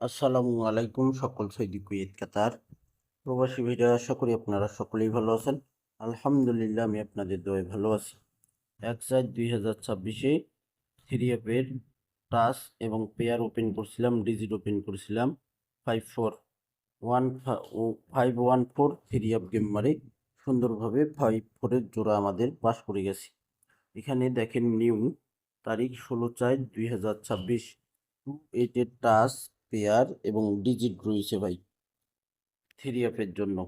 আসসালামু আলাইকুম সকল সৌদি কুয়েত কাতার প্রবাসী ভাইরা, আশা করি আপনারা সকলেই ভালো আছেন। আলহামদুলিল্লাহ, আমি আপনাদের দোয়ায় ভালো আছি। 1/4/2026 থ্রি অ্যাপের টাচ এবং পেয়ার ওপেন করছিলাম, ডিজিট ওপেন করছিলাম 5-4 থ্রি অ্যাপ গেম মারে সুন্দরভাবে 5-4-এর জোড়া আমাদের পাস করে গেছি। এখানে দেখেন নিউ তারিখ 16/4/2026 2-8-এর টাচ পেয়ার এবং ডিজিট রয়েছে ভাই থ্রি অ্যাপের জন্য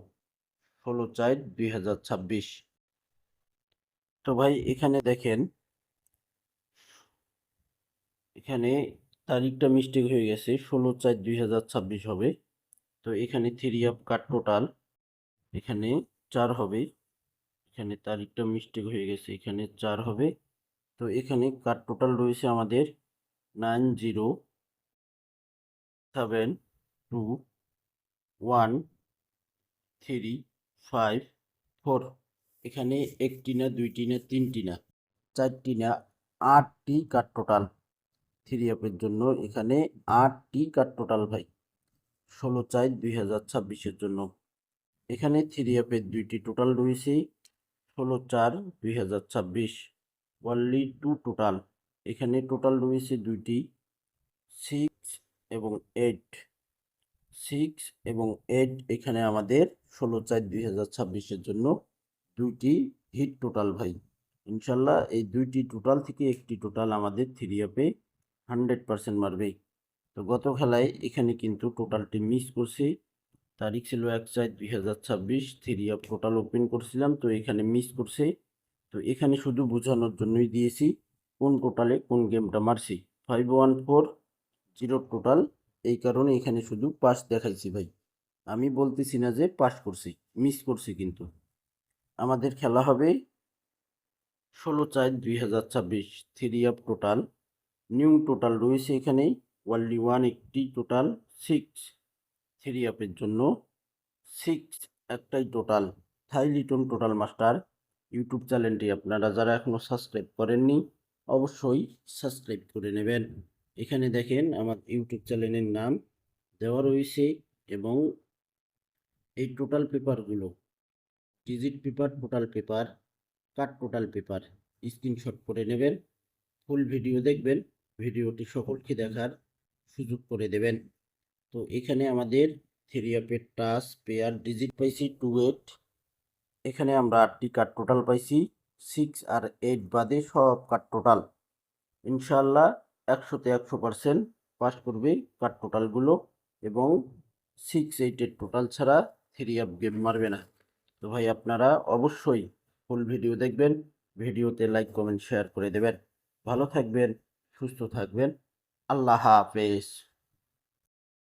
16/4/2026। তো ভাই এখানে দেখেন, এখানে তারিখটা মিস্টেক হয়ে গেছে, 16/4/2026 হবে। তো এখানে থ্রি অ্যাপ কার্ড টোটাল এখানে 4 হবে। এখানে তারিখটা মিস্টেক হয়ে গেছে, এখানে 4 হবে। তো এখানে কার্ড টোটাল রয়েছে আমাদের 90721354। এখানে একটি না, দুইটি না, তিনটি না, চারটি না, 8টি কার্ড টোটাল থ্রি অ্যাপের জন্য। এখানে 8টি কার্ড টোটাল ভাই 16/4/2026-এর জন্য। এখানে থ্রি অ্যাপের দুইটি টোটাল রয়েছে 16/4/2026 অনলি টু টোটাল। এখানে টোটাল রয়েছে দুইটি 6 এবং 8। এখানে আমাদের 16/4/2026-এর জন্য দুইটি হিট টোটাল ভাই। ইনশাল্লাহ এই দুইটি টোটাল থেকে একটি টোটাল আমাদের থ্রি অ্যাপে 100% মারবে। তো গত খেলায় এখানে কিন্তু টোটালটি মিস করছে। তারিখ ছিল 1/4/2026, থ্রি অ্যাপ টোটাল ওপেন করছিলাম, তো এখানে মিস করছে। তো এখানে শুধু বোঝানোর জন্যই দিয়েছি কোন টোটালে কোন গেমটা মারছি। 5140 টোটাল, এই কারণে এখানে শুধু পাস দেখাইছি ভাই। আমি বলতেছি না যে পাস করছি, মিস করছি। কিন্তু আমাদের খেলা হবে 16/4/2026 three app total. New total রয়েছে এখানে ওয়ানলি ওয়ান, একটি টোটাল 6 থ্রি অ্যাপের জন্য। 6 একটাই টোটাল। থাই লিটন টোটাল মাস্টার ইউটিউব চ্যানেলটি আপনারা যারা এখনও সাবস্ক্রাইব করেননি অবশ্যই সাবস্ক্রাইব করে নেবেন। এখানে দেখেন আমার ইউটিউব চ্যানেলের নাম দেওয়া রয়েছে এবং এই টোটাল পেপারগুলো ডিজিট পেপার, টোটাল পেপার, কাট টোটাল পেপার স্ক্রিনশট করে নেবেন। ফুল ভিডিও দেখবেন, ভিডিওটি সকলকে দেখার সুযোগ করে দেবেন। তো এখানে আমাদের থ্রি অ্যাপের টাচ পেয়ার ডিজিট পাইছি 2-8। এখানে আমরা 8টি কার্ড টোটাল পাইছি, 6 আর 8 বাদে সব কার্ড টোটাল। ইনশাল্লাহ 100% পাস করবে কার্ড টোটালগুলো এবং 6-8-এর টোটাল ছাড়া থ্রি অ্যাপ গেম মারবে না। তো ভাই আপনারা অবশ্যই ফুল ভিডিও দেখবেন, ভিডিওতে লাইক কমেন্ট শেয়ার করে দেবেন। ভালো থাকবেন, সুস্থ থাকবেন। আল্লাহ হাফেজ।